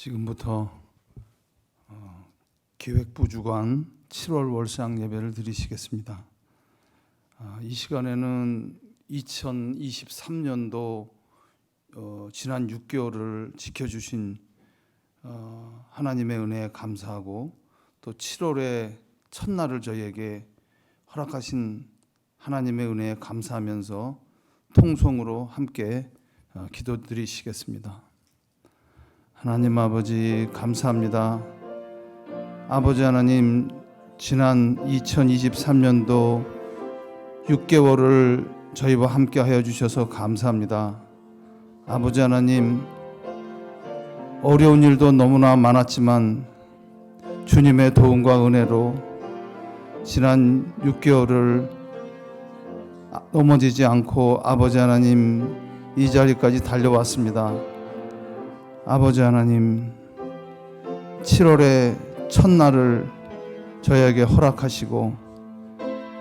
지금부터 기획부 주관 7월 월상 예배를 드리시겠습니다. 이 시간에는 2023년도 지난 6개월을 지켜주신 하나님의 은혜에 감사하고 또 7월의 첫날을 저희에게 허락하신 하나님의 은혜에 감사하면서 통성으로 함께 기도드리시겠습니다. 하나님 아버지 감사합니다. 아버지 하나님, 지난 2023년도 6개월을 저희와 함께 하여 주셔서 감사합니다. 아버지 하나님, 어려운 일도 너무나 많았지만 주님의 도움과 은혜로 지난 6개월을 넘어지지 않고 아버지 하나님 이 자리까지 달려왔습니다. 아버지 하나님, 7월의 첫날을 저희에게 허락하시고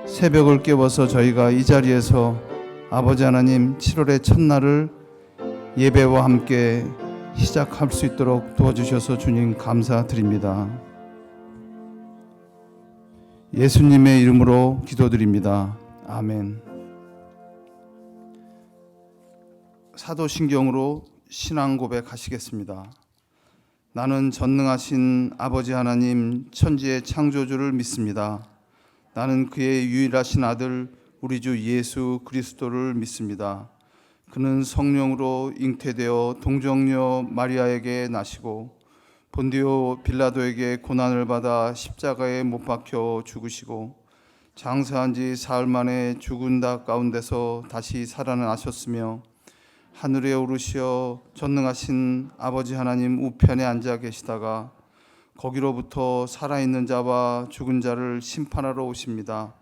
새벽을 깨워서 저희가 이 자리에서 아버지 하나님 7월의 첫날을 예배와 함께 시작할 수 있도록 도와주셔서 주님 감사드립니다. 예수님의 이름으로 기도드립니다. 아멘. 사도신경으로 신앙 고백하시겠습니다. 나는 전능하신 아버지 하나님 천지의 창조주를 믿습니다. 나는 그의 유일하신 아들 우리 주 예수 그리스도를 믿습니다. 그는 성령으로 잉태되어 동정녀 마리아에게 나시고 본디오 빌라도에게 고난을 받아 십자가에 못 박혀 죽으시고 장사한 지 사흘 만에 죽은 자 가운데서 다시 살아나셨으며 하늘에 오르시어 전능하신 아버지 하나님 우편에 앉아 계시다가 거기로부터 살아있는 자와 죽은 자를 심판하러 오십니다.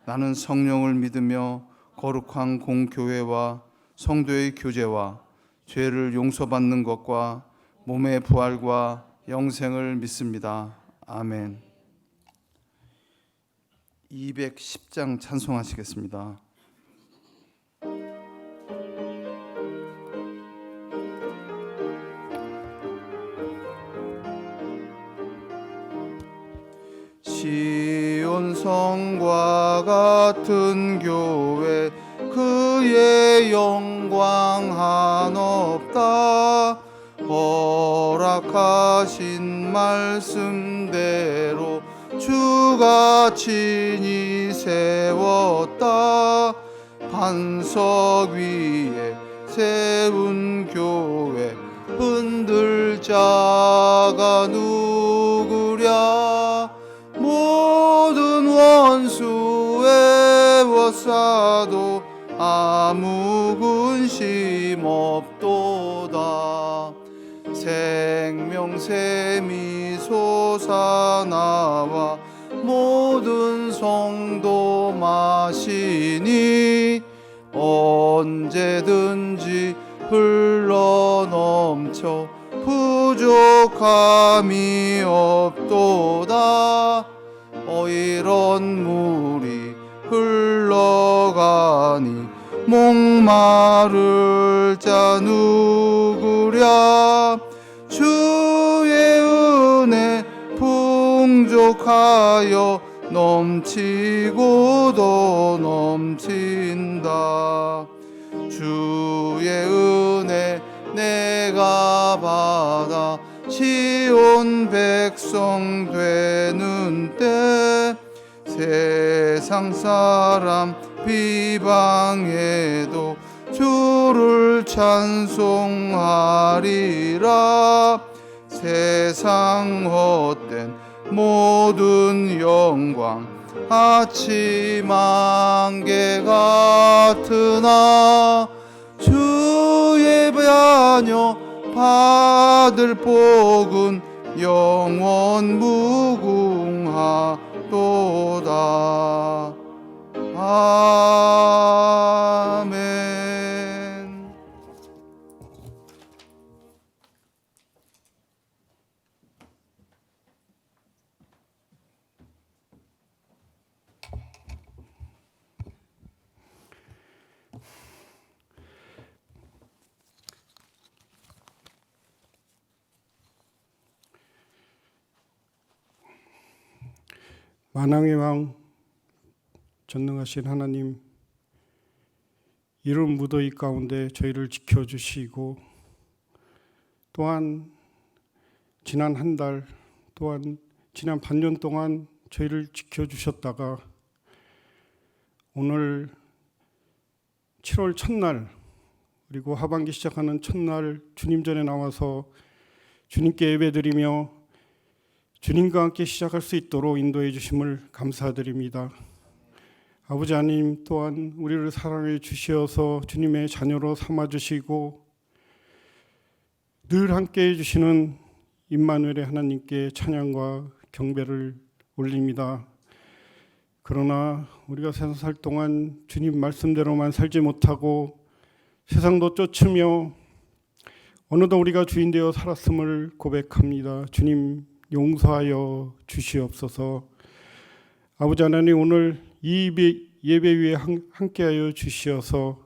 나는 성령을 믿으며 거룩한 공교회와 성도의 교제와 죄를 용서받는 것과 몸의 부활과 영생을 믿습니다. 아멘. 210장 찬송하시겠습니다. 시온 성과 같은 교회 그의 영광 한없다. 허락하신 말씀대로 주가 친히 세웠다. 반석 위에 세운 교회 흔들 자가 누구랴. 모든 원수 애워싸도 아무 근심 없도다. 생명샘이 솟아나와 모든 성도 마시니 언제든지 흘러넘쳐 부족함이 없도다. 이런 물이 흘러가니 목마를 자 누구랴. 주의 은혜 풍족하여 넘치고도 넘친다. 주의 은혜 내가 받아 시온 백성 되는 때 세상 사람 비방해도 주를 찬송하리라. 세상 헛된 모든 영광 아침 안개 같으나 주의 자녀 받을 복은 영원 무궁하도다. 아멘. 만왕의 왕 전능하신 하나님, 이른 무더위 가운데 저희를 지켜주시고 또한 지난 한 달 또한 지난 반년 동안 저희를 지켜주셨다가 오늘 7월 첫날 그리고 하반기 시작하는 첫날 주님 전에 나와서 주님께 예배드리며 주님과 함께 시작할 수 있도록 인도해 주심을 감사드립니다. 아버지 하나님, 또한 우리를 사랑해 주시어서 주님의 자녀로 삼아주시고 늘 함께해 주시는 임마누엘의 하나님께 찬양과 경배를 올립니다. 그러나 우리가 세상 살 동안 주님 말씀대로만 살지 못하고 세상도 쫓으며 어느덧 우리가 주인 되어 살았음을 고백합니다. 주님 용서하여 주시옵소서. 아버지 하나님, 오늘 이 예배 위에 함께하여 주시어서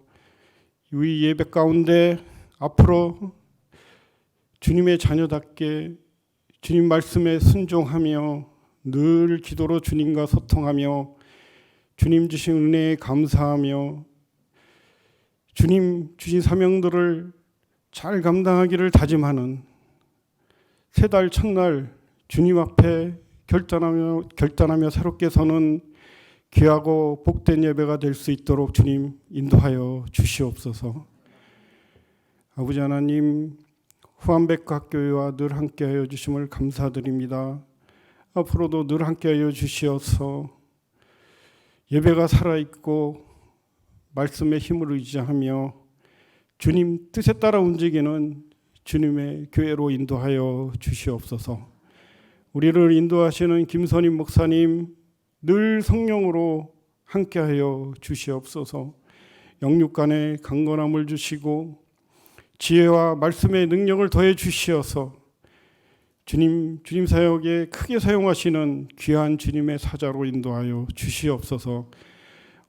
이 예배 가운데 앞으로 주님의 자녀답게 주님 말씀에 순종하며 늘 기도로 주님과 소통하며 주님 주신 은혜에 감사하며 주님 주신 사명들을 잘 감당하기를 다짐하는 세 달 첫날 주님 앞에 결단하며 새롭게 서는 귀하고 복된 예배가 될 수 있도록 주님 인도하여 주시옵소서. 아버지 하나님, 후암백학교회와 늘 함께하여 주심을 감사드립니다. 앞으로도 늘 함께하여 주시어서 예배가 살아있고 말씀의 힘을 의지하며 주님 뜻에 따라 움직이는 주님의 교회로 인도하여 주시옵소서. 우리를 인도하시는 김선임 목사님 늘 성령으로 함께하여 주시옵소서. 영육간에 강건함을 주시고 지혜와 말씀의 능력을 더해 주시어서 주님 사역에 크게 사용하시는 귀한 주님의 사자로 인도하여 주시옵소서.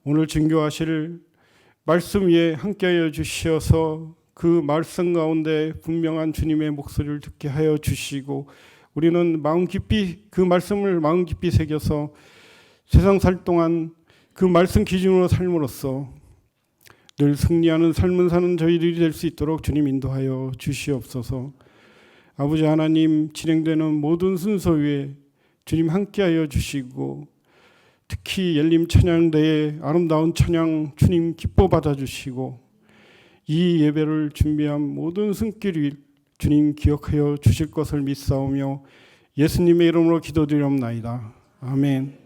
오늘 증거하실 말씀 위에 함께하여 주시어서 그 말씀 가운데 분명한 주님의 목소리를 듣게 하여 주시고 우리는 마음 깊이 그 말씀을 마음 깊이 새겨서 세상 살 동안 그 말씀 기준으로 삶으로써 늘 승리하는 삶을 사는 저희들이 될 수 있도록 주님 인도하여 주시옵소서. 아버지 하나님, 진행되는 모든 순서 위에 주님 함께하여 주시고 특히 예림 찬양대의 아름다운 찬양 주님 기뻐 받아주시고 이 예배를 준비한 모든 손길 위 주님 기억하여 주실 것을 믿사오며 예수님의 이름으로 기도드리옵나이다. 아멘.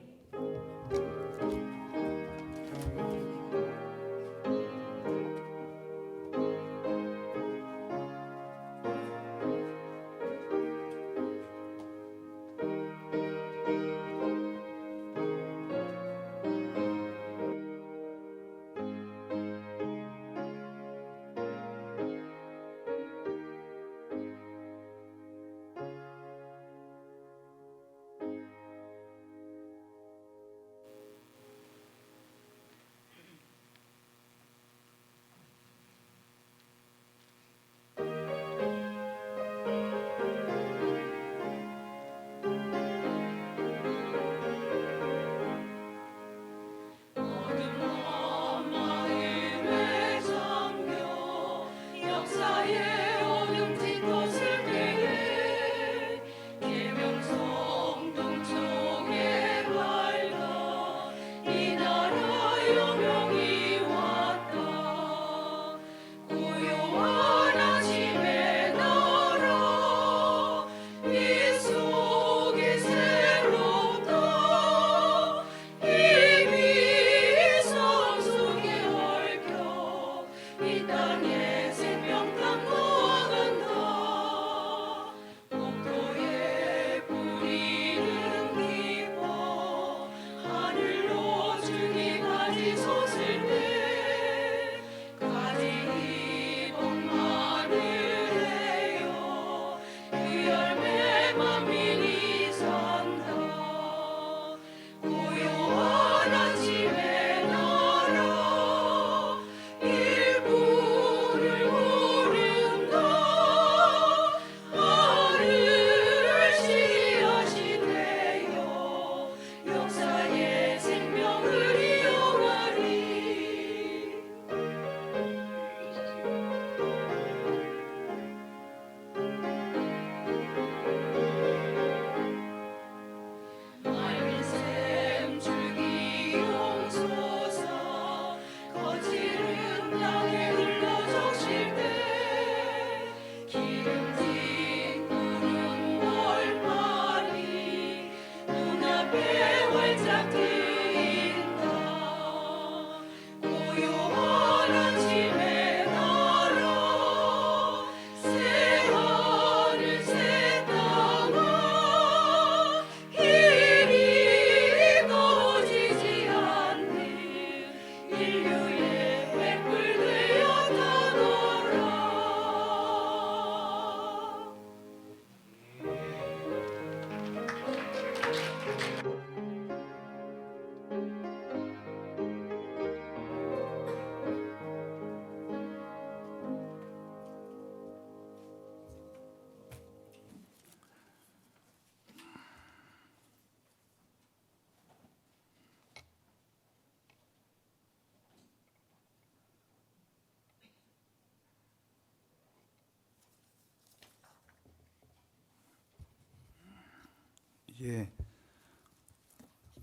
예,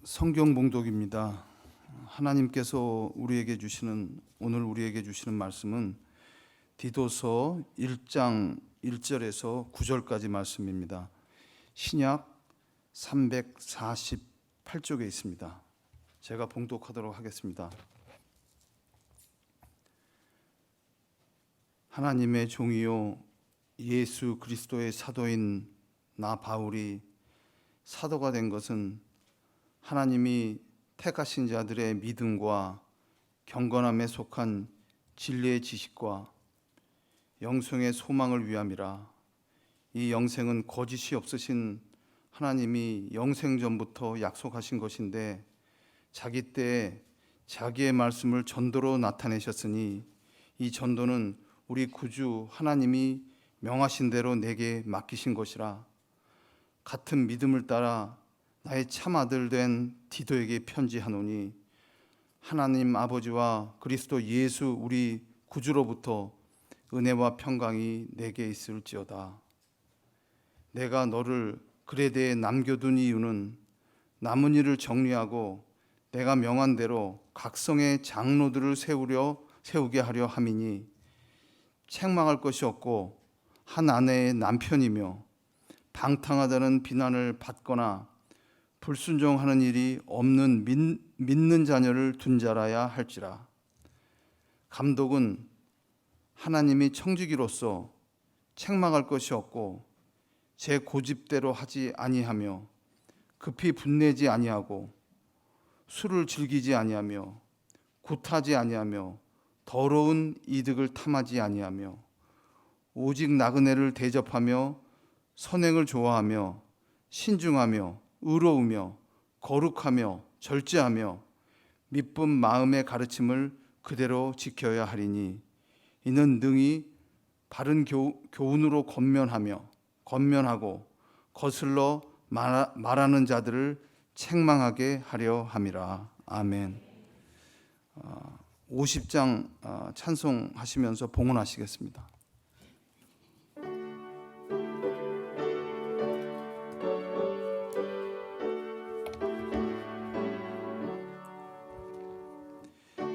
성경 봉독입니다. 하나님께서 오늘 우리에게 주시는 말씀은 디도서 1장 1절에서 9절까지 말씀입니다. 신약 348쪽에 있습니다. 제가 봉독하도록 하겠습니다. 하나님의 종이요 예수 그리스도의 사도인 나 바울이 사도가 된 것은 하나님이 택하신 자들의 믿음과 경건함에 속한 진리의 지식과 영생의 소망을 위함이라. 이 영생은 거짓이 없으신 하나님이 영생 전부터 약속하신 것인데 자기 때에 자기의 말씀을 전도로 나타내셨으니 이 전도는 우리 구주 하나님이 명하신 대로 내게 맡기신 것이라. 같은 믿음을 따라 나의 참아들 된 디도에게 편지하노니 하나님 아버지와 그리스도 예수 우리 구주로부터 은혜와 평강이 내게 있을지어다. 내가 너를 그레데에 남겨둔 이유는 남은 일을 정리하고 내가 명한 대로 각성의 장로들을 세우게 하려 함이니 책망할 것이 없고 한 아내의 남편이며 방탕하다는 비난을 받거나 불순종하는 일이 없는 믿는 자녀를 둔 자라야 할지라. 감독은 하나님이 청지기로서 책망할 것이 없고 제 고집대로 하지 아니하며 급히 분내지 아니하고 술을 즐기지 아니하며 굿하지 아니하며 더러운 이득을 탐하지 아니하며 오직 나그네를 대접하며 선행을 좋아하며 신중하며 의로우며 거룩하며 절제하며 미쁜 마음의 가르침을 그대로 지켜야 하리니 이는 능히 바른 교훈으로 건면하고 거슬러 말하는 자들을 책망하게 하려 함이라. 아멘. 50장 찬송하시면서 봉헌하시겠습니다.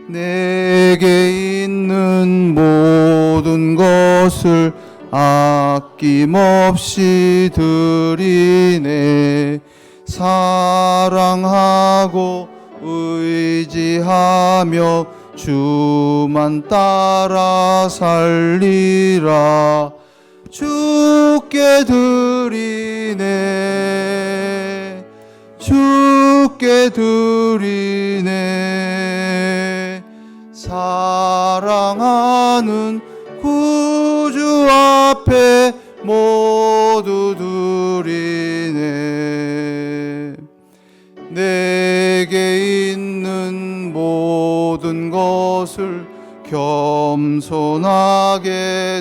내게 있는 모든 것을 아낌없이 드리네. 사랑하고 의지하며 주만 따라 살리라. 주께 드리네. 주께 드리네. 사랑하는 구주 앞에 모두 드리네. 내게 있는 모든 것을 겸손하게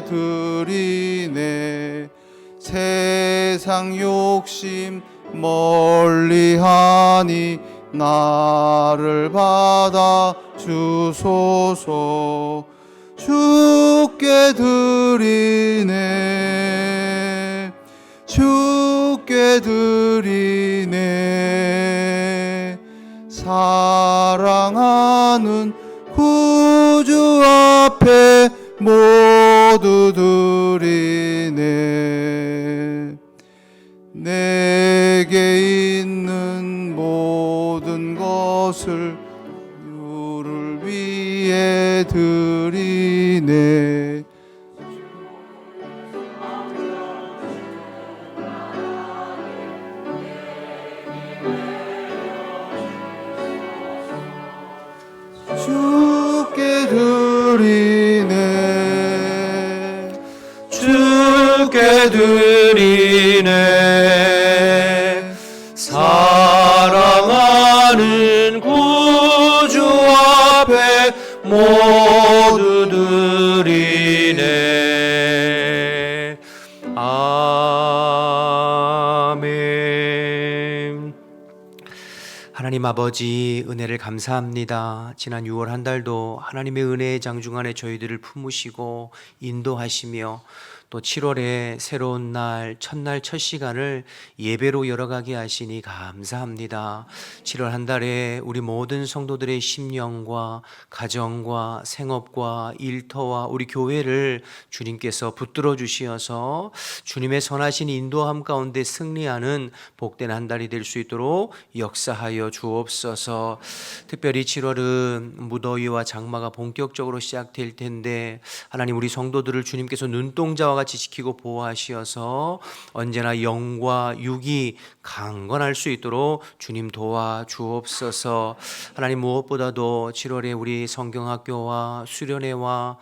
드리네. 세상 욕심 멀리하니 나를 받아 주소서. 주께 드리네. 주께 드리네. 사랑하는 구주 앞에 모두 드리네. 내게 있는 모든 것을 주를 위해 드리네. 주께 드리네. 주께 드리네. 사랑하는 구주 앞에 모두 드리네. 아멘. 하나님 아버지, 은혜를 감사합니다. 지난 6월 한 달도 하나님의 은혜의 장중 안에 저희들을 품으시고 인도하시며 또 7월의 새로운 날, 첫날 첫 시간을 예배로 열어가게 하시니 감사합니다. 7월 한 달에 우리 모든 성도들의 심령과 가정과 생업과 일터와 우리 교회를 주님께서 붙들어 주시어서 주님의 선하신 인도함 가운데 승리하는 복된 한 달이 될 수 있도록 역사하여 주옵소서. 특별히 7월은 무더위와 장마가 본격적으로 시작될 텐데 하나님 우리 성도들을 주님께서 눈동자와 같이 지키고 보호하시어서 언제나 영과 육이 강건할 수 있도록 주님 도와 주옵소서. 하나님 무엇보다도 7월에 우리 성경학교와 수련회와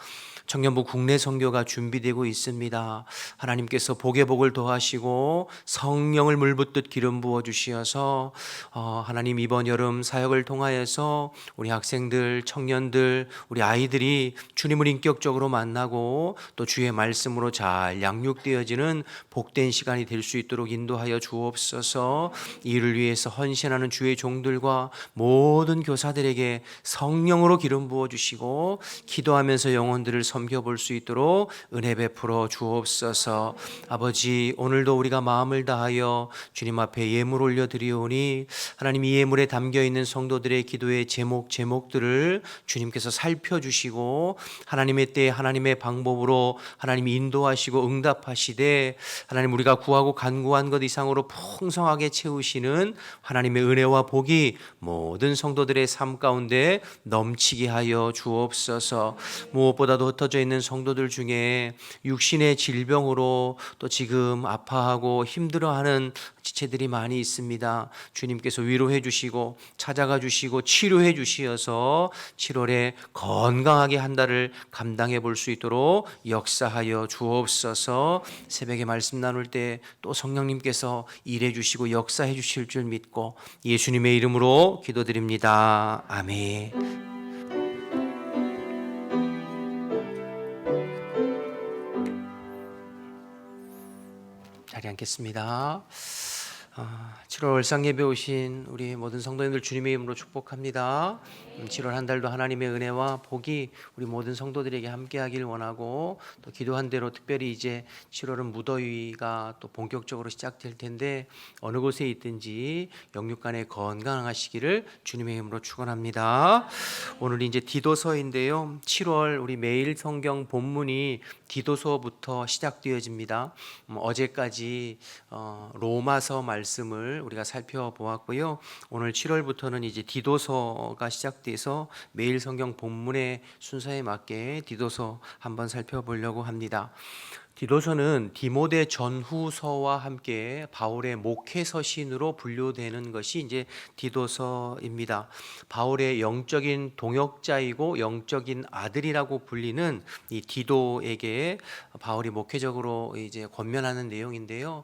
청년부 국내 선교가 준비되고 있습니다. 하나님께서 복의 복을 더하시고 성령을 물붓듯 기름 부어 주시어서 하나님 이번 여름 사역을 통하여서 우리 학생들, 청년들, 우리 아이들이 주님을 인격적으로 만나고 또 주의 말씀으로 잘 양육되어지는 복된 시간이 될 수 있도록 인도하여 주옵소서. 이를 위해서 헌신하는 주의 종들과 모든 교사들에게 성령으로 기름 부어 주시고 기도하면서 영혼들을 섬겨볼 수 있도록 은혜 베풀어 주옵소서. 아버지 오늘도 우리가 마음을 다하여 주님 앞에 예물 올려드리오니 하나님 이 예물에 담겨있는 성도들의 기도의 제목들을 주님께서 살펴주시고 하나님의 때에 하나님의 방법으로 하나님이 인도하시고 응답하시되 하나님 우리가 구하고 간구한 것 이상으로 풍성하게 채우시는 하나님의 은혜와 복이 모든 성도들의 삶 가운데 넘치게 하여 주옵소서. 무엇보다도 흩어져 있는 성도들 중에 육신의 질병으로 또 지금 아파하고 힘들어하는 지체들이 많이 있습니다. 주님께서 위로해 주시고 찾아가 주시고 치료해 주시어서 7월에 건강하게 한 달을 감당해 볼 수 있도록 역사하여 주옵소서. 새벽에 말씀 나눌 때 또 성령님께서 일해 주시고 역사해 주실 줄 믿고 예수님의 이름으로 기도드립니다. 아멘. 자리 앉겠습니다. 7월 월상예배 오신 우리 모든 성도님들 주님의 이름으로 축복합니다. 7월 한 달도 하나님의 은혜와 복이 우리 모든 성도들에게 함께하길 원하고 또 기도한 대로 특별히 이제 7월은 무더위가 또 본격적으로 시작될 텐데 어느 곳에 있든지 영육간에 건강하시기를 주님의 이름으로 축원합니다. 오늘 이제 디도서인데요. 7월 우리 매일 성경 본문이 디도서부터 시작되어집니다. 어제까지 로마서 말씀을 우리가 살펴보았고요. 오늘 7월부터는 이제 디도서가 시작돼서 매일 성경 본문의 순서에 맞게 디도서 한번 살펴보려고 합니다. 디도서는 디모데 전후서와 함께 바울의 목회 서신으로 분류되는 것이 이제 디도서입니다. 바울의 영적인 동역자이고 영적인 아들이라고 불리는 이 디도에게 바울이 목회적으로 이제 권면하는 내용인데요.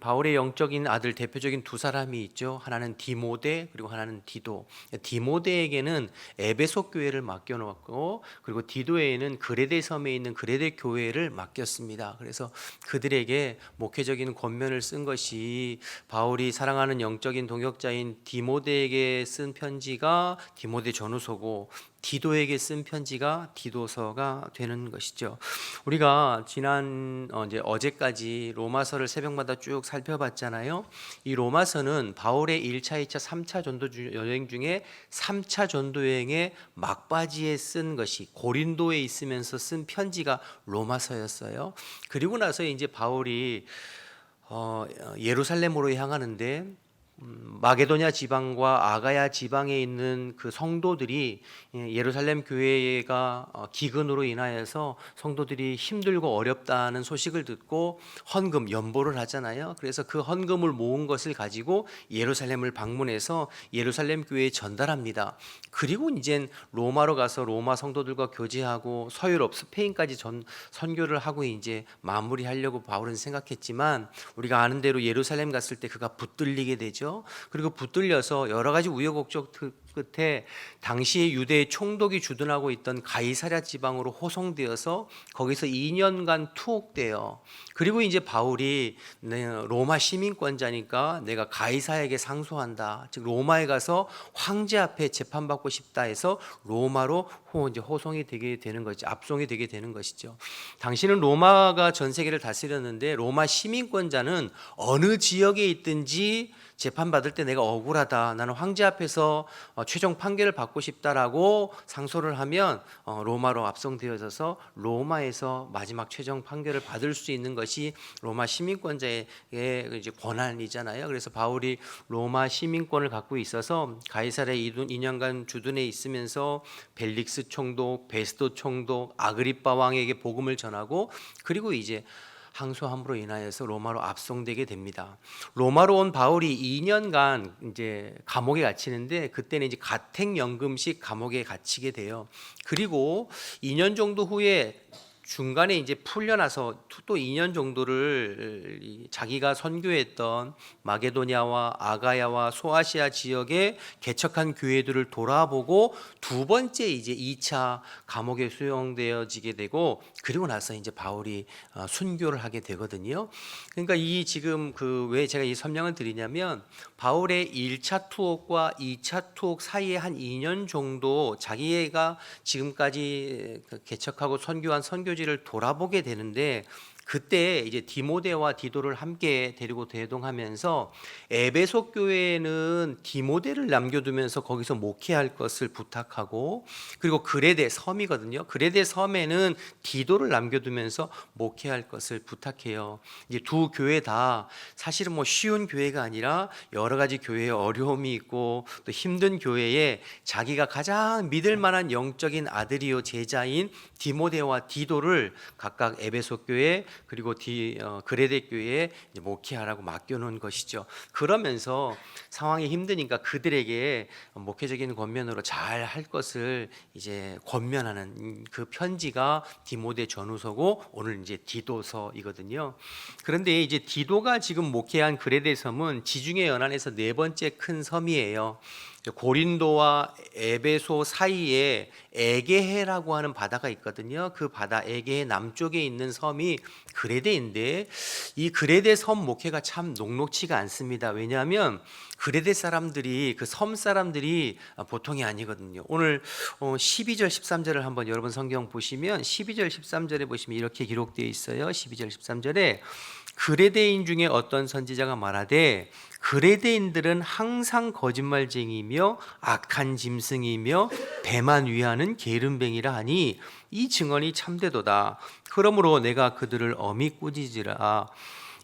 바울의 영적인 아들 대표적인 두 사람이 있죠. 하나는 디모데 그리고 하나는 디도. 디모데에게는 에베소 교회를 맡겨놓았고 그리고 디도에는 그레데 섬에 있는 그레데 교회를 맡겼습니다. 그래서 그들에게 목회적인 권면을 쓴 것이 바울이 사랑하는 영적인 동역자인 디모데에게 쓴 편지가 디모데 전후서고 디도에게 쓴 편지가 디도서가 되는 것이죠. 우리가 지난 이제 어제까지 로마서를 새벽마다 쭉 살펴봤잖아요. 이 로마서는 바울의 1차, 2차, 3차 전도 여행 중에 3차 전도 여행의 막바지에 쓴 것이 고린도에 있으면서 쓴 편지가 로마서였어요. 그리고 나서 이제 바울이 예루살렘으로 향하는데 마게도냐 지방과 아가야 지방에 있는 그 성도들이 예루살렘 교회가 기근으로 인하여서 성도들이 힘들고 어렵다는 소식을 듣고 헌금 연보를 하잖아요. 그래서 그 헌금을 모은 것을 가지고 예루살렘을 방문해서 예루살렘 교회에 전달합니다. 그리고 이젠 로마로 가서 로마 성도들과 교제하고 서유럽 스페인까지 선교를 하고 이제 마무리하려고 바울은 생각했지만 우리가 아는 대로 예루살렘 갔을 때 그가 붙들리게 되죠. 그리고 붙들려서 여러 가지 우여곡절 끝에 당시에 유대의 총독이 주둔하고 있던 가이사랴 지방으로 호송되어서 거기서 2년간 투옥돼요. 그리고 이제 바울이 로마 시민권자니까 내가 가이사에게 상소한다. 즉 로마에 가서 황제 앞에 재판받고 싶다 해서 로마로 이제 호송이 되게 되는 거죠. 압송이 되게 되는 것이죠. 당시는 로마가 전 세계를 다스렸는데 로마 시민권자는 어느 지역에 있든지 재판받을 때 내가 억울하다, 나는 황제 앞에서 최종 판결을 받고 싶다라고 상소를 하면 로마로 압송되어져서 로마에서 마지막 최종 판결을 받을 수 있는 것이 로마 시민권자의 이제 권한이잖아요. 그래서 바울이 로마 시민권을 갖고 있어서 가이사랴에 2년간 주둔해 있으면서 벨릭스 총독, 베스도 총독, 아그리빠 왕에게 복음을 전하고 그리고 이제 항소함으로 인하여서 로마로 압송되게 됩니다. 로마로 온 바울이 2년간 이제 감옥에 갇히는데 그때는 이제 가택연금식 감옥에 갇히게 돼요. 그리고 2년 정도 후에 중간에 이제 풀려나서 또 2년 정도를 자기가 선교했던 마게도냐와 아가야와 소아시아 지역에 개척한 교회들을 돌아보고 두 번째 이제 2차 감옥에 수용되어지게 되고 그리고 나서 이제 바울이 순교를 하게 되거든요. 그러니까 이 지금 그 왜 제가 이 설명을 드리냐면 바울의 1차 투옥과 2차 투옥 사이에 한 2년 정도 자기가 지금까지 개척하고 선교한 선교지를 돌아보게 되는데 그때 이제 디모데와 디도를 함께 데리고 대동하면서 에베소 교회는 디모데를 남겨두면서 거기서 목회할 것을 부탁하고 그리고 그레데 섬이거든요. 그레데 섬에는 디도를 남겨두면서 목회할 것을 부탁해요. 이제 두 교회 다 사실은 뭐 쉬운 교회가 아니라 여러 가지 교회에 어려움이 있고 또 힘든 교회에 자기가 가장 믿을 만한 영적인 아들이요 제자인 디모데와 디도를 각각 에베소 교회 그리고 그레데 교회에 목회하라고 맡겨놓은 것이죠. 그러면서 상황이 힘드니까 그들에게 목회적인 권면으로 잘 할 것을 이제 권면하는 그 편지가 디모데 전후서고 오늘 이제 디도서이거든요. 그런데 이제 디도가 지금 목회한 그레데 섬은 지중해 연안에서 네 번째 큰 섬이에요. 고린도와 에베소 사이에 에게해라고 하는 바다가 있거든요. 그 바다 에게해 남쪽에 있는 섬이 그레데인데 이 그레데 섬 목회가 참 녹록치가 않습니다. 왜냐하면 그레데 사람들이 그 섬 사람들이 보통이 아니거든요. 오늘 12절 13절을 한번 여러분 성경 보시면 12절 13절에 보시면 이렇게 기록되어 있어요. 12절 13절에 그레데인 중에 어떤 선지자가 말하되 그레데인들은 항상 거짓말쟁이며 악한 짐승이며 배만 위하는 게으름뱅이라 하니 이 증언이 참되도다. 그러므로 내가 그들을 엄히 꾸짖으라.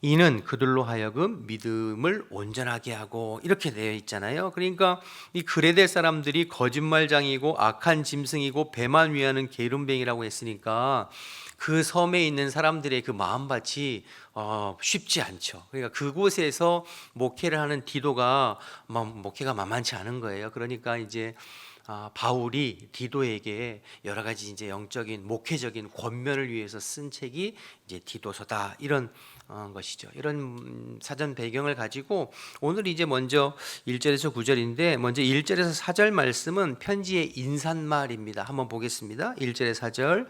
이는 그들로 하여금 믿음을 온전하게 하고 이렇게 되어 있잖아요. 그러니까 이 그레데 사람들이 거짓말장이고 악한 짐승이고 배만 위하는 게으름뱅이라고 했으니까 그 섬에 있는 사람들의 그 마음밭이 쉽지 않죠. 그러니까 그곳에서 목회를 하는 디도가 목회가 만만치 않은 거예요. 그러니까 이제 바울이 디도에게 여러 가지 이제 영적인 목회적인 권면을 위해서 쓴 책이 이제 디도서다 이런 것이죠. 이런 사전 배경을 가지고 오늘 이제 먼저 1절에서 9절인데 먼저 1절에서 4절 말씀은 편지의 인사말입니다. 한번 보겠습니다. 1절에 4절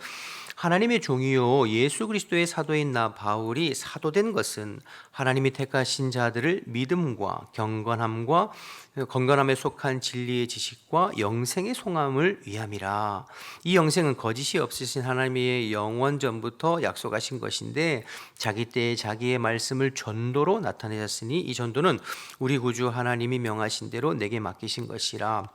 하나님의 종이요 예수 그리스도의 사도인 나 바울이 사도된 것은 하나님이 택하신 자들을 믿음과 경건함에 속한 진리의 지식과 영생의 송함을 위함이라. 이 영생은 거짓이 없으신 하나님의 영원 전부터 약속하신 것인데 자기 때에 자기의 말씀을 전도로 나타내셨으니 이 전도는 우리 구주 하나님이 명하신 대로 내게 맡기신 것이라.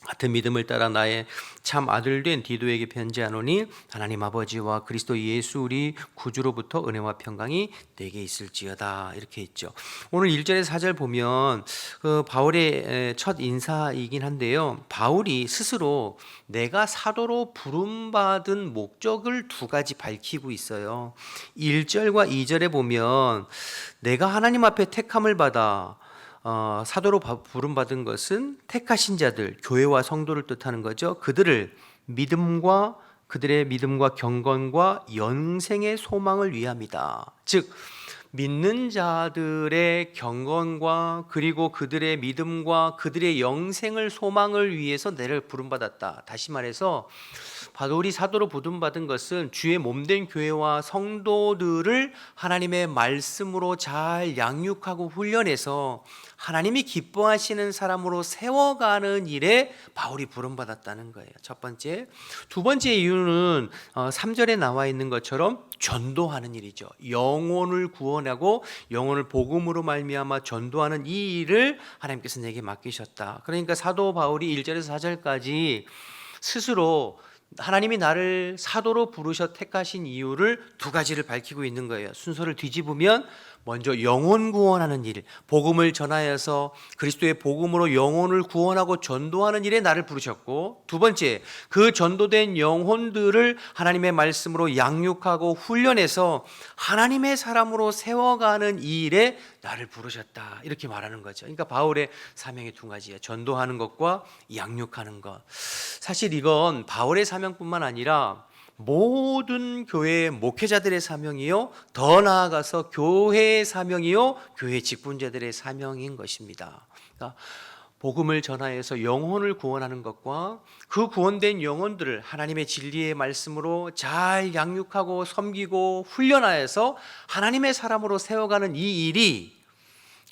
같은 믿음을 따라 나의 참 아들 된 디도에게 편지하노니 하나님 아버지와 그리스도 예수 우리 구주로부터 은혜와 평강이 내게 있을지어다 이렇게 있죠. 오늘 1절에서 4절 보면 바울의 첫 인사이긴 한데요. 바울이 스스로 내가 사도로 부름받은 목적을 두 가지 밝히고 있어요. 1절과 2절에 보면 내가 하나님 앞에 택함을 받아 사도로 부름받은 것은 택하신 자들, 교회와 성도를 뜻하는 거죠. 그들의 믿음과 경건과 영생의 소망을 위함이다. 즉 믿는 자들의 경건과 그리고 그들의 믿음과 그들의 영생을 소망을 위해서 내를 부름받았다. 다시 말해서 바울이 사도로 부름받은 것은 주의 몸된 교회와 성도들을 하나님의 말씀으로 잘 양육하고 훈련해서 하나님이 기뻐하시는 사람으로 세워가는 일에 바울이 부름받았다는 거예요. 첫 번째. 두 번째 이유는 3절에 나와 있는 것처럼 전도하는 일이죠. 영혼을 구원하고 영혼을 복음으로 말미암아 전도하는 이 일을 하나님께서 내게 맡기셨다. 그러니까 사도 바울이 1절에서 4절까지 스스로 하나님이 나를 사도로 부르셔 택하신 이유를 두 가지를 밝히고 있는 거예요. 순서를 뒤집으면 먼저 영혼 구원하는 일, 복음을 전하여서 그리스도의 복음으로 영혼을 구원하고 전도하는 일에 나를 부르셨고, 두 번째, 그 전도된 영혼들을 하나님의 말씀으로 양육하고 훈련해서 하나님의 사람으로 세워가는 이 일에 나를 부르셨다. 이렇게 말하는 거죠. 그러니까 바울의 사명이 두 가지예요. 전도하는 것과 양육하는 것. 사실 이건 바울의 사명뿐만 아니라 모든 교회의 목회자들의 사명이요, 더 나아가서 교회의 사명이요, 교회 직분자들의 사명인 것입니다. 그러니까 복음을 전하여서 영혼을 구원하는 것과 그 구원된 영혼들을 하나님의 진리의 말씀으로 잘 양육하고 섬기고 훈련하여서 하나님의 사람으로 세워가는 이 일이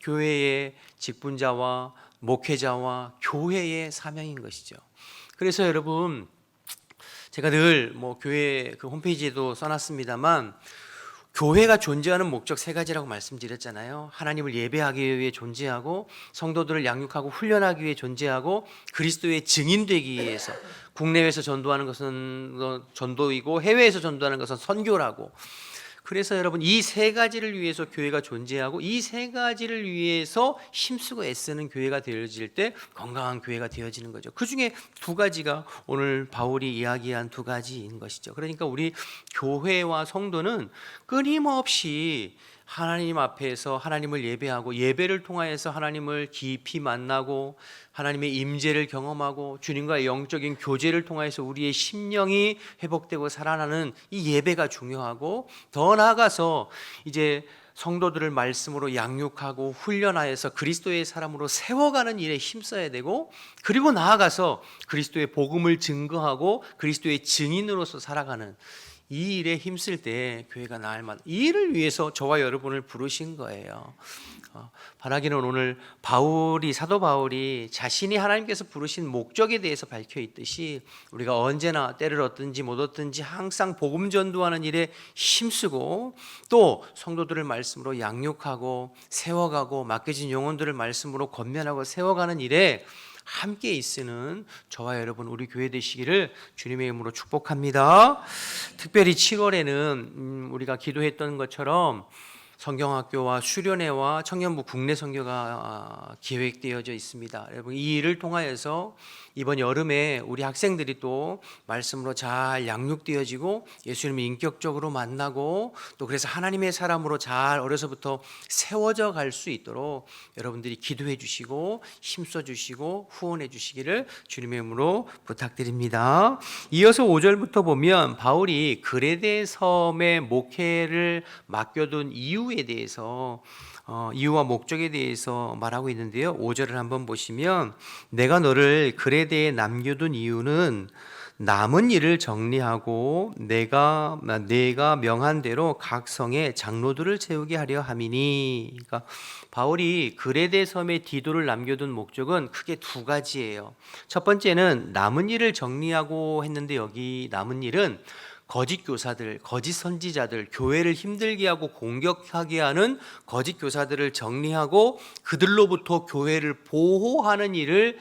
교회의 직분자와 목회자와 교회의 사명인 것이죠. 그래서 여러분, 제가 늘 교회 그 홈페이지에도 써놨습니다만, 교회가 존재하는 목적 세 가지라고 말씀드렸잖아요. 하나님을 예배하기 위해 존재하고, 성도들을 양육하고 훈련하기 위해 존재하고, 그리스도의 증인되기 위해서. 국내에서 전도하는 것은 전도이고 해외에서 전도하는 것은 선교라고. 그래서 여러분, 이 세 가지를 위해서 교회가 존재하고 이 세 가지를 위해서 힘쓰고 애쓰는 교회가 되어질 때 건강한 교회가 되어지는 거죠. 그 중에 두 가지가 오늘 바울이 이야기한 두 가지인 것이죠. 그러니까 우리 교회와 성도는 끊임없이 하나님 앞에서 하나님을 예배하고, 예배를 통하여서 하나님을 깊이 만나고 하나님의 임재를 경험하고 주님과의 영적인 교제를 통하여서 우리의 심령이 회복되고 살아나는 이 예배가 중요하고, 더 나아가서 이제 성도들을 말씀으로 양육하고 훈련하여서 그리스도의 사람으로 세워가는 일에 힘써야 되고, 그리고 나아가서 그리스도의 복음을 증거하고 그리스도의 증인으로서 살아가는 이 일에 힘쓸 때 교회가 나을 만, 이 일을 위해서 저와 여러분을 부르신 거예요. 바라기는 오늘 사도 바울이 자신이 하나님께서 부르신 목적에 대해서 밝혀 있듯이 우리가 언제나 때를 얻든지 못 얻든지 항상 복음 전도하는 일에 힘쓰고, 또 성도들을 말씀으로 양육하고 세워가고 맡겨진 영혼들을 말씀으로 권면하고 세워가는 일에 함께 있으는 저와 여러분, 우리 교회 되시기를 주님의 이름으로 축복합니다. 특별히 7월에는 우리가 기도했던 것처럼 성경학교와 수련회와 청년부 국내 선교가 기획되어져 있습니다. 여러분, 이 일을 통하여서 이번 여름에 우리 학생들이 또 말씀으로 잘 양육되어지고 예수님을 인격적으로 만나고, 또 그래서 하나님의 사람으로 잘 어려서부터 세워져 갈 수 있도록 여러분들이 기도해 주시고 힘써 주시고 후원해 주시기를 주님의 이름으로 부탁드립니다. 이어서 5절부터 보면 바울이 그레데 섬의 목회를 맡겨둔 이유에 대해서 이유와 목적에 대해서 말하고 있는데요. 5절을 한번 보시면, 내가 너를 그레데에 남겨둔 이유는 남은 일을 정리하고 내가 명한 대로 각 성에 장로들을 세우게 하려 함이니. 그러니까 바울이 그레데 섬에 디도를 남겨둔 목적은 크게 두 가지예요. 첫 번째는 남은 일을 정리하고 했는데, 여기 남은 일은 거짓 교사들, 거짓 선지자들, 교회를 힘들게 하고 공격하게 하는 거짓 교사들을 정리하고 그들로부터 교회를 보호하는 일을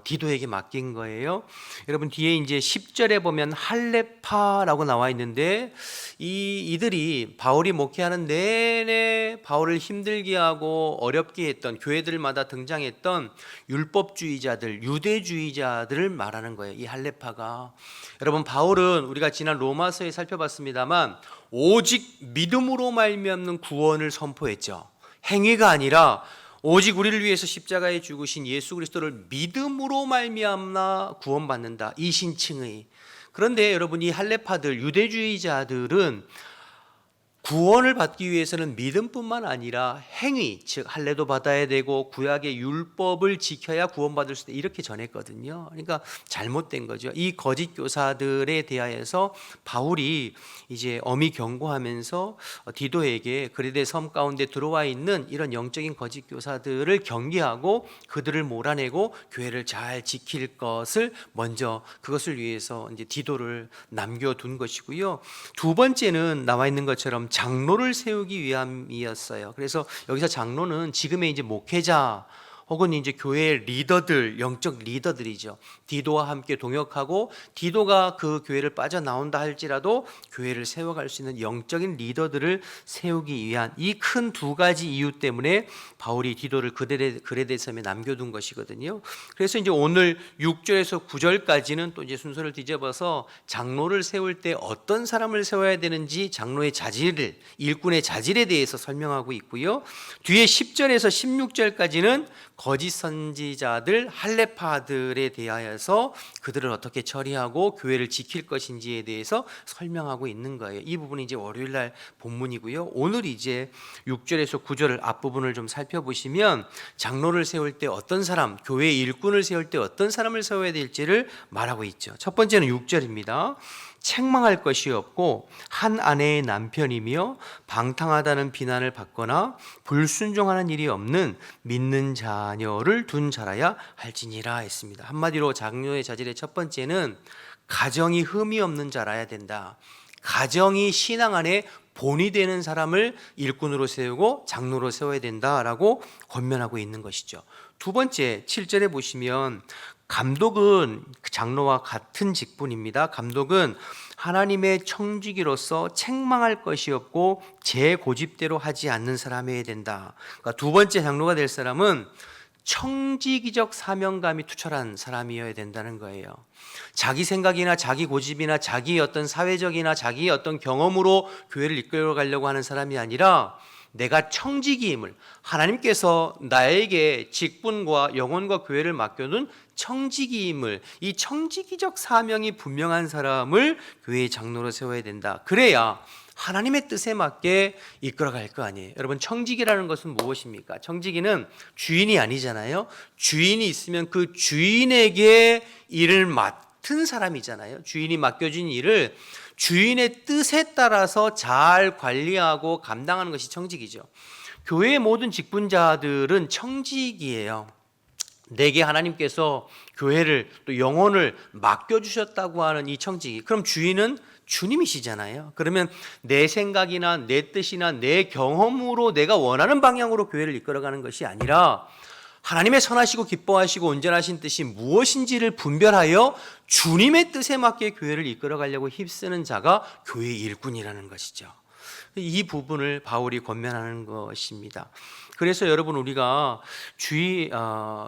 디도에게 맡긴 거예요. 여러분, 뒤에 이제 10절에 보면 할레파라고 나와 있는데, 이들이 바울이 목회하는 내내 바울을 힘들게 하고 어렵게 했던 교회들마다 등장했던 율법주의자들, 유대주의자들을 말하는 거예요. 이 할레파가. 여러분, 바울은 우리가 지난 로마서에 살펴봤습니다만 오직 믿음으로 말미암는 구원을 선포했죠. 행위가 아니라 오직 우리를 위해서 십자가에 죽으신 예수 그리스도를 믿음으로 말미암아 구원받는다, 이 신칭의. 그런데 여러분, 이 할레파들, 유대주의자들은 구원을 받기 위해서는 믿음뿐만 아니라 행위, 즉 할례도 받아야 되고 구약의 율법을 지켜야 구원받을 수 있다, 이렇게 전했거든요. 그러니까 잘못된 거죠. 이 거짓 교사들에 대하여서 바울이 이제 엄히 경고하면서 디도에게 그레데 섬 가운데 들어와 있는 이런 영적인 거짓 교사들을 경계하고 그들을 몰아내고 교회를 잘 지킬 것을 먼저, 그것을 위해서 이제 디도를 남겨둔 것이고요. 두 번째는 나와 있는 것처럼 장로를 세우기 위함이었어요. 그래서 여기서 장로는 지금의 이제 목회자 혹은 이제 교회의 리더들, 영적 리더들이죠. 디도와 함께 동역하고 디도가 그 교회를 빠져나온다 할지라도 교회를 세워갈 수 있는 영적인 리더들을 세우기 위한 이 큰 두 가지 이유 때문에 바울이 디도를 그레데 섬에 남겨둔 것이거든요. 그래서 이제 오늘 6절에서 9절까지는 또 이제 순서를 뒤집어서 장로를 세울 때 어떤 사람을 세워야 되는지 장로의 자질을, 일꾼의 자질에 대해서 설명하고 있고요. 뒤에 10절에서 16절까지는 거짓 선지자들, 할례파들에 대하여서 그들을 어떻게 처리하고 교회를 지킬 것인지에 대해서 설명하고 있는 거예요. 이 부분이 이제 월요일 날 본문이고요. 오늘 이제 6절에서 9절을 앞부분을 좀 살펴보시면 장로를 세울 때 어떤 사람, 교회 일꾼을 세울 때 어떤 사람을 세워야 될지를 말하고 있죠. 첫 번째는 6절입니다. 책망할 것이 없고 한 아내의 남편이며 방탕하다는 비난을 받거나 불순종하는 일이 없는 믿는 자녀를 둔 자라야 할지니라 했습니다. 한마디로 장로의 자질의 첫 번째는 가정이 흠이 없는 자라야 된다. 가정이 신앙 안에 본이 되는 사람을 일꾼으로 세우고 장로로 세워야 된다라고 권면하고 있는 것이죠. 두 번째 7절에 보시면 감독은 장로와 같은 직분입니다. 감독은 하나님의 청지기로서 책망할 것이 없고 제 고집대로 하지 않는 사람이어야 된다. 그러니까 두 번째 장로가 될 사람은 청지기적 사명감이 투철한 사람이어야 된다는 거예요. 자기 생각이나 자기 고집이나 자기 어떤 사회적이나 자기 어떤 경험으로 교회를 이끌어 가려고 하는 사람이 아니라 내가 청지기임을, 하나님께서 나에게 직분과 영혼과 교회를 맡겨둔 청지기임을, 이 청지기적 사명이 분명한 사람을 교회의 장로로 세워야 된다. 그래야 하나님의 뜻에 맞게 이끌어갈 거 아니에요. 여러분, 청지기라는 것은 무엇입니까? 청지기는 주인이 아니잖아요. 주인이 있으면 그 주인에게 일을 맡은 사람이잖아요. 주인이 맡겨준 일을 주인의 뜻에 따라서 잘 관리하고 감당하는 것이 청직이죠. 교회의 모든 직분자들은 청직이에요. 내게 하나님께서 교회를 또 영혼을 맡겨주셨다고 하는 이 청직이, 그럼 주인은 주님이시잖아요. 그러면 내 생각이나 내 뜻이나 내 경험으로 내가 원하는 방향으로 교회를 이끌어가는 것이 아니라 하나님의 선하시고 기뻐하시고 온전하신 뜻이 무엇인지를 분별하여 주님의 뜻에 맞게 교회를 이끌어가려고 힘쓰는 자가 교회의 일꾼이라는 것이죠. 이 부분을 바울이 권면하는 것입니다. 그래서 여러분, 우리가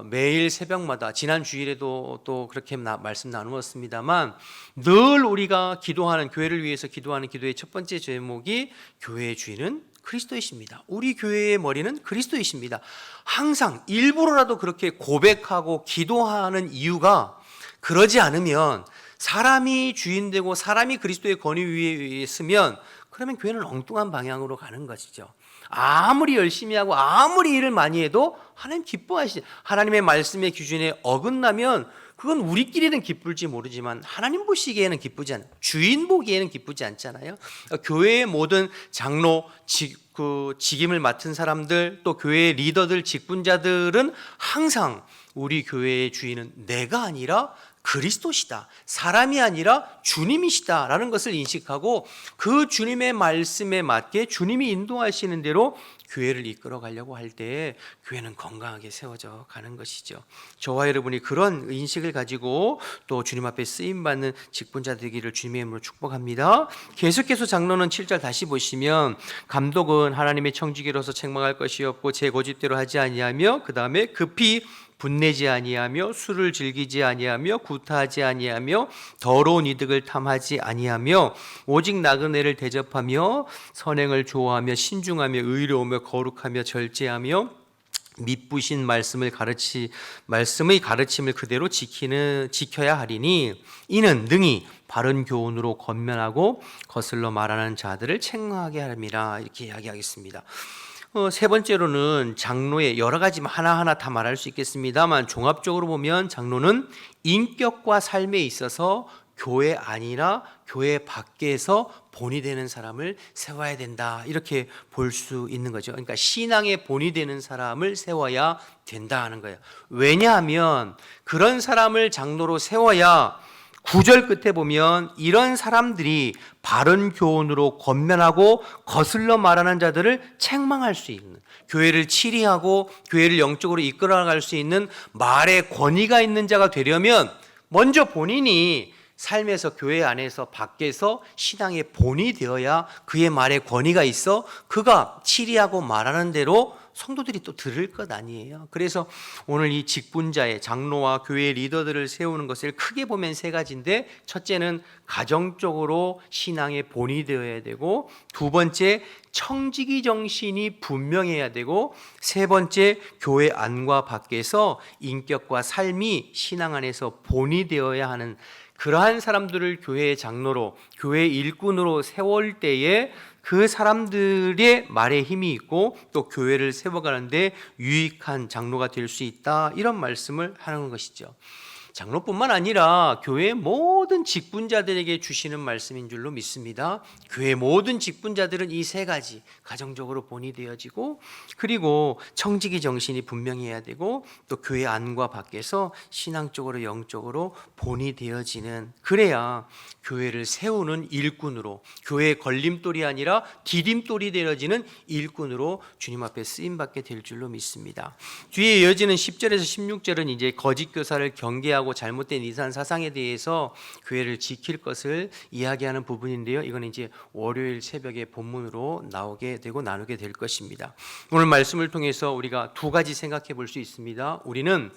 매일 새벽마다, 지난 주일에도 또 그렇게 말씀 나누었습니다만, 늘 우리가 기도하는, 교회를 위해서 기도하는 기도의 첫 번째 제목이 교회의 주인은 그리스도이십니다. 우리 교회의 머리는 그리스도이십니다. 항상 일부러라도 그렇게 고백하고 기도하는 이유가, 그러지 않으면 사람이 주인되고 사람이 그리스도의 권위 위에 있으면 그러면 교회는 엉뚱한 방향으로 가는 것이죠. 아무리 열심히 하고 아무리 일을 많이 해도 하나님 기뻐하시지, 하나님의 말씀의 기준에 어긋나면 그건 우리끼리는 기쁠지 모르지만 하나님 보시기에는 기쁘지 않아요. 주인 보기에는 기쁘지 않잖아요. 교회의 모든 장로, 직임을 맡은 사람들, 또 교회의 리더들, 직분자들은 항상 우리 교회의 주인은 내가 아니라 그리스도시다, 사람이 아니라 주님이시다라는 것을 인식하고 그 주님의 말씀에 맞게 주님이 인도하시는 대로 교회를 이끌어 가려고 할 때 교회는 건강하게 세워져 가는 것이죠. 저와 여러분이 그런 인식을 가지고 또 주님 앞에 쓰임받는 직분자 되기를 주님의 이름으로 축복합니다. 계속해서 장로는 7절 다시 보시면, 감독은 하나님의 청지기로서 책망할 것이 없고 제 고집대로 하지 아니하며, 그 다음에 급히 분내지 아니하며 술을 즐기지 아니하며 구타하지 아니하며 더러운 이득을 탐하지 아니하며 오직 나그네를 대접하며 선행을 좋아하며 신중하며 의로우며 거룩하며 절제하며 밑부신 말씀의 가르침을 그대로 지켜야 하리니, 이는 능히 바른 교훈으로 권면하고 거슬러 말하는 자들을 책망하게 함이라 이렇게 이야기하겠습니다. 세 번째로는 장로의 여러 가지 하나하나 다 말할 수 있겠습니다만 종합적으로 보면 장로는 인격과 삶에 있어서 교회 안이나 교회 밖에서 본이 되는 사람을 세워야 된다 이렇게 볼 수 있는 거죠. 그러니까 신앙의 본이 되는 사람을 세워야 된다 하는 거예요. 왜냐하면 그런 사람을 장로로 세워야 9절 끝에 보면 이런 사람들이 바른 교훈으로 권면하고 거슬러 말하는 자들을 책망할 수 있는, 교회를 치리하고 교회를 영적으로 이끌어갈 수 있는 말의 권위가 있는 자가 되려면 먼저 본인이 삶에서 교회 안에서 밖에서 신앙의 본이 되어야 그의 말에 권위가 있어 그가 치리하고 말하는 대로 성도들이 또 들을 것 아니에요. 그래서 오늘 이 직분자의 장로와 교회 리더들을 세우는 것을 크게 보면 세 가지인데, 첫째는 가정적으로 신앙의 본이 되어야 되고, 두 번째 청지기 정신이 분명해야 되고, 세 번째 교회 안과 밖에서 인격과 삶이 신앙 안에서 본이 되어야 하는 그러한 사람들을 교회의 장로로, 교회의 일꾼으로 세울 때에 그 사람들의 말에 힘이 있고 또 교회를 세워가는데 유익한 장로가 될 수 있다, 이런 말씀을 하는 것이죠. 장로뿐만 아니라 교회의 모든 직분자들에게 주시는 말씀인 줄로 믿습니다. 교회의 모든 직분자들은 이 세 가지, 가정적으로 본이 되어지고, 그리고 청지기 정신이 분명해야 되고, 또 교회 안과 밖에서 신앙적으로 영적으로 본이 되어지는, 그래야 교회를 세우는 일꾼으로, 교회의 걸림돌이 아니라 디딤돌이 되어지는 일꾼으로 주님 앞에 쓰임받게 될 줄로 믿습니다. 뒤에 이어지는 10절에서 16절은 이제 거짓 교사를 경계하고 잘못된 이산 사상에 대해서 교회를 지킬 것을 이야기하는 부분인데요. 이건 이제 월요일 새벽에 본문으로 나오게 되고 나누게 될 것입니다. 오늘 말씀을 통해서 우리가 두 가지 생각해 볼 수 있습니다. 우리는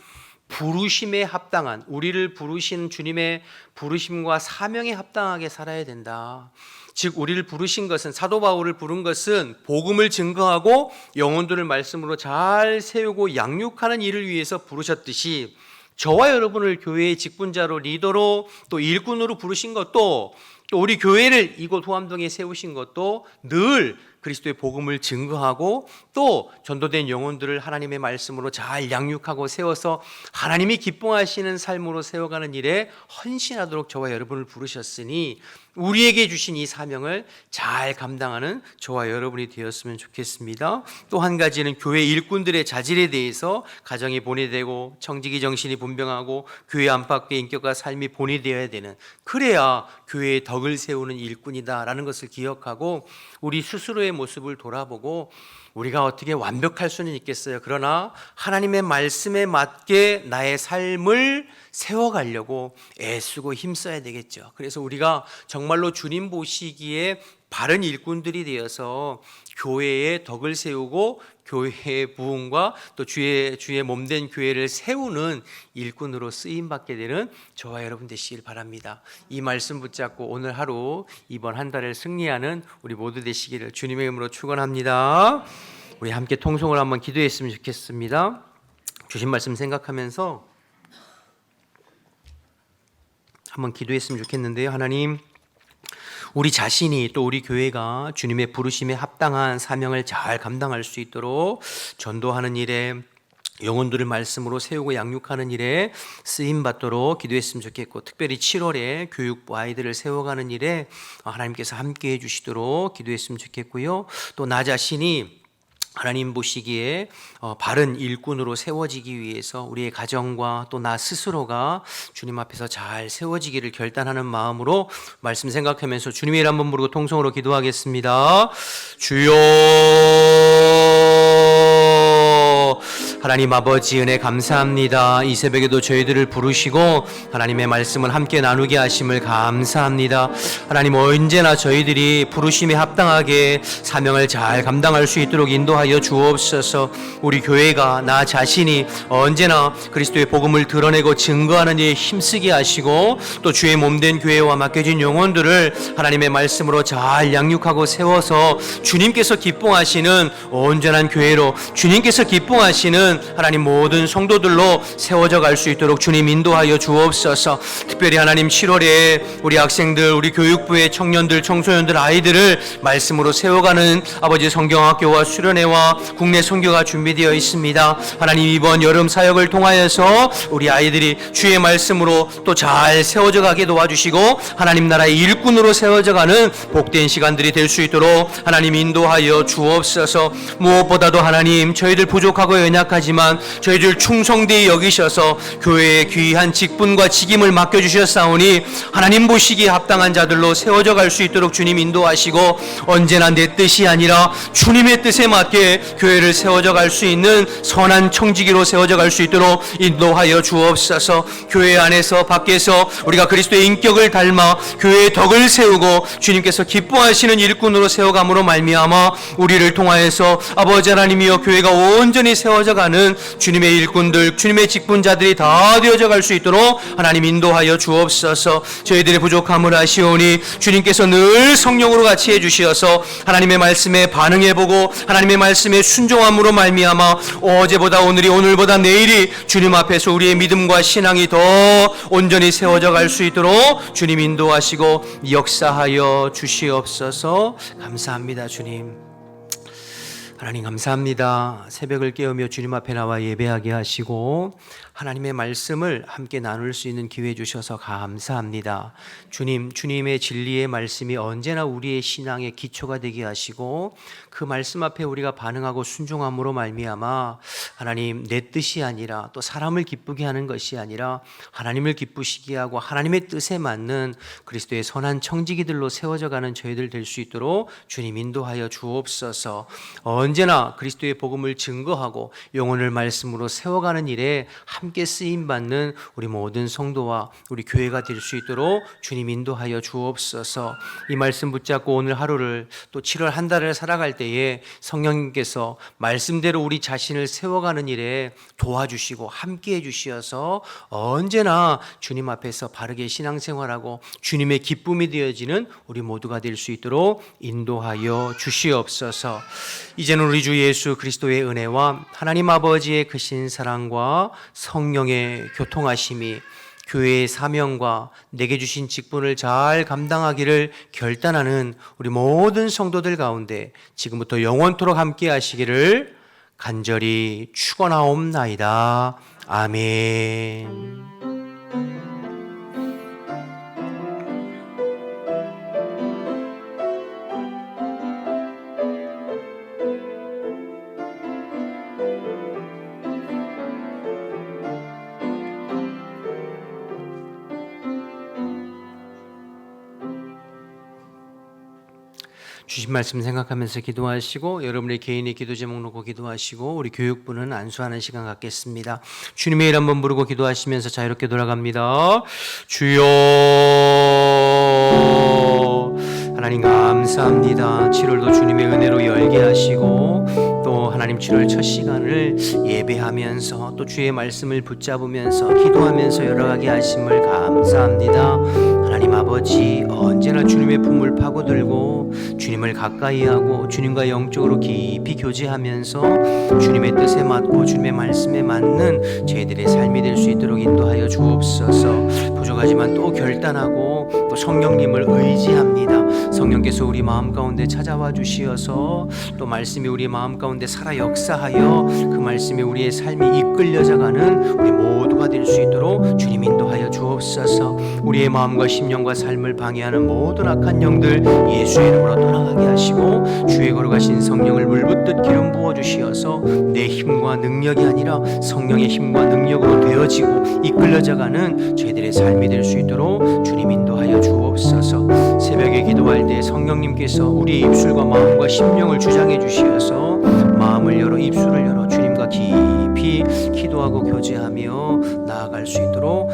부르심에 합당한, 우리를 부르신 주님의 부르심과 사명에 합당하게 살아야 된다. 즉 우리를 부르신 것은, 사도 바울을 부른 것은 복음을 증거하고 영혼들을 말씀으로 잘 세우고 양육하는 일을 위해서 부르셨듯이, 저와 여러분을 교회의 직분자로, 리더로, 또 일꾼으로 부르신 것도, 또 우리 교회를 이곳 후암동에 세우신 것도 늘 그리스도의 복음을 증거하고 또 전도된 영혼들을 하나님의 말씀으로 잘 양육하고 세워서 하나님이 기뻐하시는 삶으로 세워가는 일에 헌신하도록 저와 여러분을 부르셨으니, 우리에게 주신 이 사명을 잘 감당하는 저와 여러분이 되었으면 좋겠습니다. 또 한 가지는 교회 일꾼들의 자질에 대해서, 가정이 본이 되고 청지기 정신이 분명하고 교회 안팎의 인격과 삶이 본이 되어야 되는, 그래야 교회의 덕을 세우는 일꾼이다라는 것을 기억하고 우리 스스로의 모습을 돌아보고, 우리가 어떻게 완벽할 수는 있겠어요. 그러나 하나님의 말씀에 맞게 나의 삶을 세워가려고 애쓰고 힘써야 되겠죠. 그래서 우리가 정말로 주님 보시기에 바른 일꾼들이 되어서 교회의 덕을 세우고 교회의 부흥과 또 주의 몸된 교회를 세우는 일꾼으로 쓰임받게 되는 저와 여러분 되시길 바랍니다. 이 말씀 붙잡고 오늘 하루, 이번 한 달을 승리하는 우리 모두 되시기를 주님의 이름으로 축원합니다. 우리 함께 통성을 한번 기도했으면 좋겠습니다. 주신 말씀 생각하면서 한번 기도했으면 좋겠는데요. 하나님, 우리 자신이 또 우리 교회가 주님의 부르심에 합당한 사명을 잘 감당할 수 있도록 전도하는 일에, 영혼들을 말씀으로 세우고 양육하는 일에 쓰임받도록 기도했으면 좋겠고, 특별히 7월에 교육부 아이들을 세워가는 일에 하나님께서 함께해 주시도록 기도했으면 좋겠고요. 또 나 자신이 하나님 보시기에 바른 일꾼으로 세워지기 위해서 우리의 가정과 또 나 스스로가 주님 앞에서 잘 세워지기를 결단하는 마음으로 말씀 생각하면서 주님의 이름 한번 부르고 통성으로 기도하겠습니다. 주여, 하나님 아버지 은혜 감사합니다. 이 새벽에도 저희들을 부르시고 하나님의 말씀을 함께 나누게 하심을 감사합니다. 하나님, 언제나 저희들이 부르심에 합당하게 사명을 잘 감당할 수 있도록 인도하여 주옵소서. 우리 교회가, 나 자신이 언제나 그리스도의 복음을 드러내고 증거하는 일에 힘쓰게 하시고, 또 주의 몸된 교회와 맡겨진 영혼들을 하나님의 말씀으로 잘 양육하고 세워서 주님께서 기뻐하시는 온전한 교회로, 주님께서 기뻐하시는 세워가는 하나님 모든 성도들로 세워져 갈 수 있도록 주님 인도하여 주옵소서. 특별히 하나님 7월에 우리 학생들, 우리 교육부의 청년들, 청소년들, 아이들을 말씀으로 세워가는 아버지 성경학교와 수련회와 국내 선교가 준비되어 있습니다. 하나님 이번 여름 사역을 통하여서 우리 아이들이 주의 말씀으로 또 잘 세워져 가게 도와주시고 하나님 나라의 일꾼으로 세워져 가는 복된 시간들이 될 수 있도록 하나님 인도하여 주옵소서. 무엇보다도 하나님 저희들 부족하고 연약하지만 저희들 충성되이 여기셔서 교회의 귀한 직분과 직임을 맡겨주셨사오니 하나님 보시기에 합당한 자들로 세워져 갈 수 있도록 주님 인도하시고 언제나 내 뜻이 아니라 주님의 뜻에 맞게 교회를 세워져 갈 수 있는 선한 청지기로 세워져 갈 수 있도록 인도하여 주옵소서. 교회 안에서 밖에서 우리가 그리스도의 인격을 닮아 교회의 덕을 세우고 주님께서 기뻐하시는 일꾼으로 세워감으로 말미암아 우리를 통하여서 아버지 하나님이여 교회가 온전히 세워져 가는 주님의 일꾼들, 주님의 직분자들이 다 되어져 갈 수 있도록 하나님 인도하여 주옵소서. 저희들의 부족함을 아시오니 주님께서 늘 성령으로 같이 해주시어서 하나님의 말씀에 반응해보고 하나님의 말씀에 순종함으로 말미암아 어제보다 오늘이, 오늘보다 내일이 주님 앞에서 우리의 믿음과 신앙이 더 온전히 세워져 갈 수 있도록 주님 인도하시고 역사하여 주시옵소서. 감사합니다. 주님 하나님 감사합니다. 새벽을 깨우며 주님 앞에 나와 예배하게 하시고 하나님의 말씀을 함께 나눌 수 있는 기회 주셔서 감사합니다. 주님의 진리의 말씀이 언제나 우리의 신앙의 기초가 되게 하시고 그 말씀 앞에 우리가 반응하고 순종함으로 말미암아 하나님 내 뜻이 아니라 또 사람을 기쁘게 하는 것이 아니라 하나님을 기쁘시게 하고 하나님의 뜻에 맞는 그리스도의 선한 청지기들로 세워져 가는 저희들 될 수 있도록 주님 인도하여 주옵소서. 언제나 그리스도의 복음을 증거하고 영혼을 말씀으로 세워가는 일에 함께 쓰임받는 우리 모든 성도와 우리 교회가 될 수 있도록 주님 인도하여 주옵소서. 이 말씀 붙잡고 오늘 하루를 또 7월 한 달을 살아갈 때에 성령님께서 말씀대로 우리 자신을 세워가는 일에 도와주시고 함께 해주시어서 언제나 주님 앞에서 바르게 신앙생활하고 주님의 기쁨이 되어지는 우리 모두가 될 수 있도록 인도하여 주시옵소서. 이제는 우리 주 예수 그리스도의 은혜와 하나님 아버지의 크신 사랑과 성령의 교통하심이 교회의 사명과 내게 주신 직분을 잘 감당하기를 결단하는 우리 모든 성도들 가운데 지금부터 영원토록 함께 하시기를 간절히 축원하옵나이다. 아멘. 주신 말씀 생각하면서 기도하시고 여러분의 개인의 기도 제목 놓고 기도하시고 우리 교육부는 안수하는 시간 갖겠습니다. 주님의 일 한번 부르고 기도하시면서 자유롭게 돌아갑니다. 주여 하나님 감사합니다. 7월도 주님의 은혜로 열게 하시고 또 하나님 7월 첫 시간을 예배하면서 또 주의 말씀을 붙잡으면서 기도하면서 열어가게 하심을 감사합니다. 하나님 아버지 언제나 주님의 품을 파고들고 주님을 가까이 하고 주님과 영적으로 깊이 교제하면서 주님의 뜻에 맞고 주님의 말씀에 맞는 저희들의 삶이 될 수 있도록 인도하여 주옵소서. 부족하지만 또 결단하고 또 성령님을 의지합니다. 성령께서 우리 마음 가운데 찾아와 주시어서 또 말씀이 우리 마음 가운데 살아 역사하여 그 말씀이 우리의 삶이 이끌려져가는 우리 모두가 될 수 있도록 주님 인도하여 주옵소서. 우리의 마음과 심령과 삶을 방해하는 모든 악한 영들 예수의 이름으로 떠나가게 하시고 주의 걸어가신 성령을 물붓듯 기름 부어 주시어서 내 힘과 능력이 아니라 성령의 힘과 능력으로 되어지고 이끌려져가는 저희들의 삶이 될 수 있도록 주님 인도하여 주옵소서. 새벽에 기도할 때 성령님께서 우리의 입술과 마음과 심령을 주장해 주시어서 마음을 열어 입술을 열어 주님과 깊이 기도하고 교제하며 나아갈 수 있도록